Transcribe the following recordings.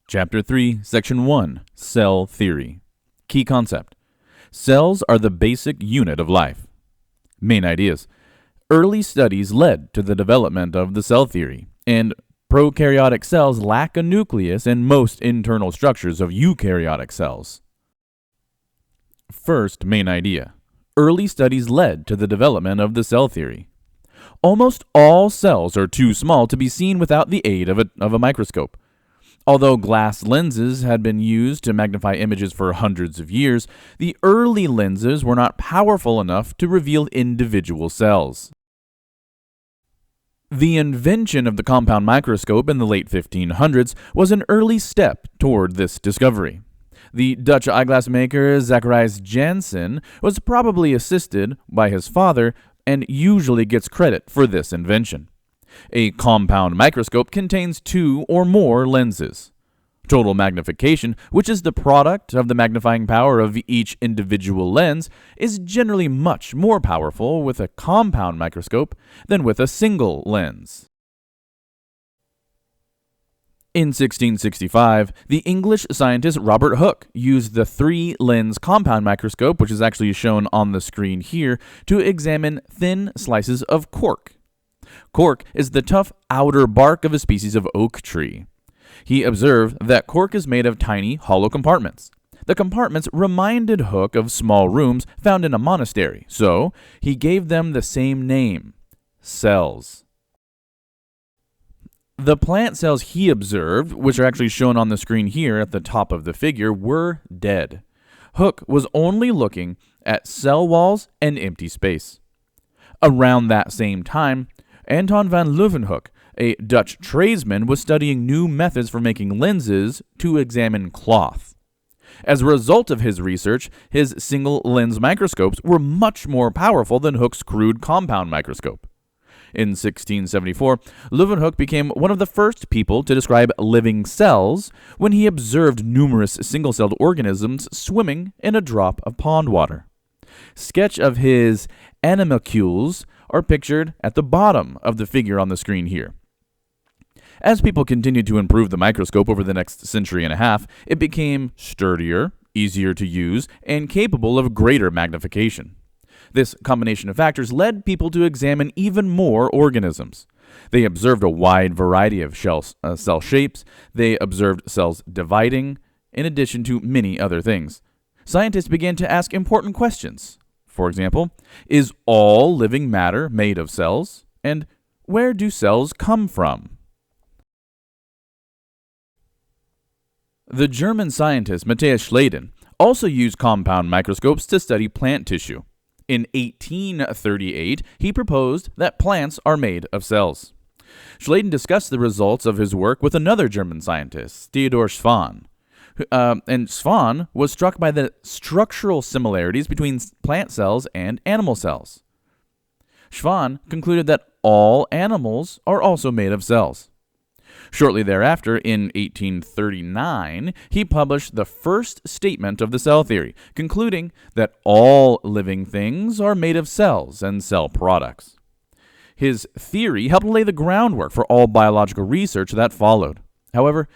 Chapter 3, Section 1, Cell Theory. Key concept. Cells are the basic unit of life. Main ideas. Early studies led to the development of the cell theory, and prokaryotic cells lack a nucleus in most internal structures of eukaryotic cells. First main idea. Early studies led to the development of the cell theory. Almost all cells are too small to be seen without the aid of a microscope. Although glass lenses had been used to magnify images for hundreds of years, the early lenses were not powerful enough to reveal individual cells. The invention of the compound microscope in the late 1500s was an early step toward this discovery. The Dutch eyeglass maker Zacharias Janssen was probably assisted by his father and usually gets credit for this invention. A compound microscope contains two or more lenses. Total magnification, which is the product of the magnifying power of each individual lens, is generally much more powerful with a compound microscope than with a single lens. In 1665, the English scientist Robert Hooke used the three-lens compound microscope, which is actually shown on the screen here, to examine thin slices of cork. Cork is the tough outer bark of a species of oak tree. He observed that cork is made of tiny, hollow compartments. The compartments reminded Hooke of small rooms found in a monastery, so he gave them the same name, cells. The plant cells he observed, which are actually shown on the screen here at the top of the figure, were dead. Hooke was only looking at cell walls and empty space. Around that same time, Anton van Leeuwenhoek, a Dutch tradesman, was studying new methods for making lenses to examine cloth. As a result of his research, his single-lens microscopes were much more powerful than Hooke's crude compound microscope. In 1674, Leeuwenhoek became one of the first people to describe living cells when he observed numerous single-celled organisms swimming in a drop of pond water. Sketch of his animalcules are pictured at the bottom of the figure on the screen here. As people continued to improve the microscope over the next century and a half, it became sturdier, easier to use, and capable of greater magnification. This combination of factors led people to examine even more organisms. They observed a wide variety of cell shapes. They observed cells dividing, in addition to many other things. Scientists began to ask important questions. For example, is all living matter made of cells? And where do cells come from? The German scientist Matthias Schleiden also used compound microscopes to study plant tissue. In 1838, he proposed that plants are made of cells. Schleiden discussed the results of his work with another German scientist, Theodor Schwann. And Schwann was struck by the structural similarities between plant cells and animal cells. Schwann concluded that all animals are also made of cells. Shortly thereafter, in 1839, he published the first statement of the cell theory, concluding that all living things are made of cells and cell products. His theory helped lay the groundwork for all biological research that followed. However,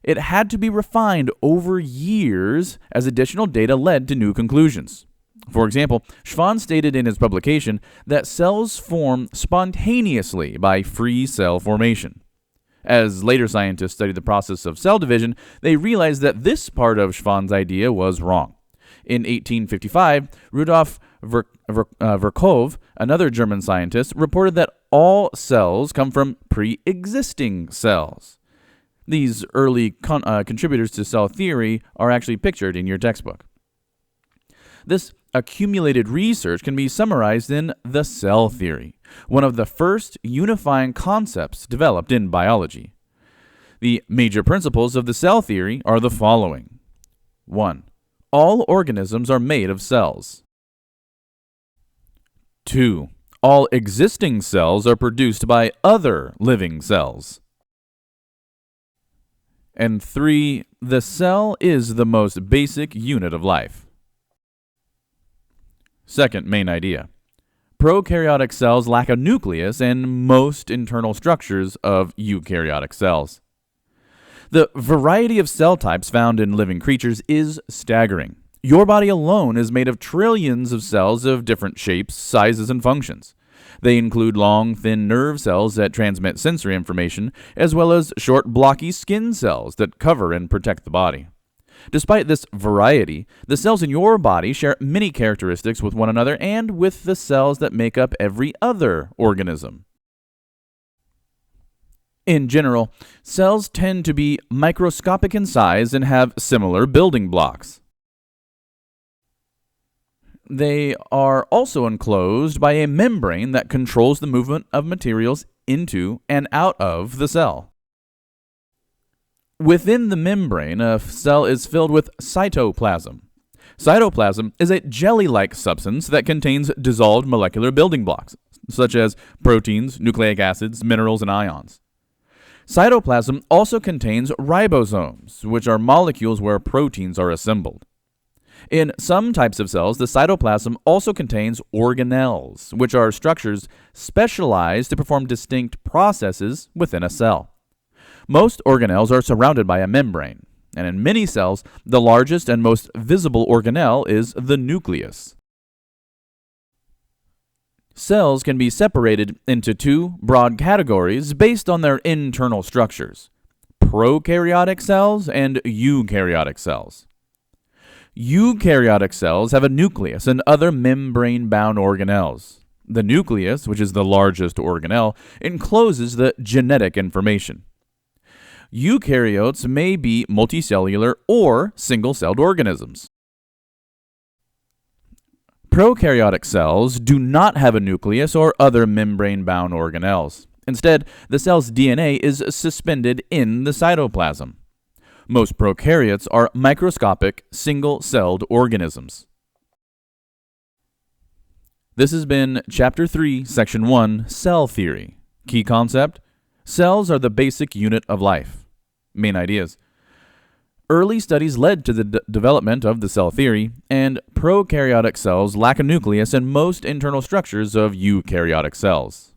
it had to be refined over years as additional data led to new conclusions. For example, Schwann stated in his publication that cells form spontaneously by free cell formation. As later scientists studied the process of cell division, they realized that this part of Schwann's idea was wrong. In 1855, Rudolf Virchow, another German scientist, reported that all cells come from pre-existing cells. These early contributors to cell theory are actually pictured in your textbook. This accumulated research can be summarized in the cell theory, one of the first unifying concepts developed in biology. The major principles of the cell theory are the following. 1. All organisms are made of cells. 2. All existing cells are produced by other living cells. And 3. The cell is the most basic unit of life. Second main idea. Prokaryotic cells lack a nucleus in most internal structures of eukaryotic cells. The variety of cell types found in living creatures is staggering. Your body alone is made of trillions of cells of different shapes, sizes, and functions. They include long, thin nerve cells that transmit sensory information, as well as short, blocky skin cells that cover and protect the body. Despite this variety, the cells in your body share many characteristics with one another and with the cells that make up every other organism. In general, cells tend to be microscopic in size and have similar building blocks. They are also enclosed by a membrane that controls the movement of materials into and out of the cell. Within the membrane, a cell is filled with cytoplasm. Cytoplasm is a jelly-like substance that contains dissolved molecular building blocks, such as proteins, nucleic acids, minerals, and ions. Cytoplasm also contains ribosomes, which are molecules where proteins are assembled. In some types of cells, the cytoplasm also contains organelles, which are structures specialized to perform distinct processes within a cell. Most organelles are surrounded by a membrane, and in many cells, the largest and most visible organelle is the nucleus. Cells can be separated into two broad categories based on their internal structures: prokaryotic cells and eukaryotic cells. Eukaryotic cells have a nucleus and other membrane-bound organelles. The nucleus, which is the largest organelle, encloses the genetic information. Eukaryotes may be multicellular or single-celled organisms. Prokaryotic cells do not have a nucleus or other membrane-bound organelles. Instead, the cell's DNA is suspended in the cytoplasm. Most prokaryotes are microscopic, single-celled organisms. This has been Chapter 3, Section 1, Cell Theory. Key concept: cells are the basic unit of life. Main ideas: early studies led to the development of the cell theory, and prokaryotic cells lack a nucleus and most internal structures of eukaryotic cells.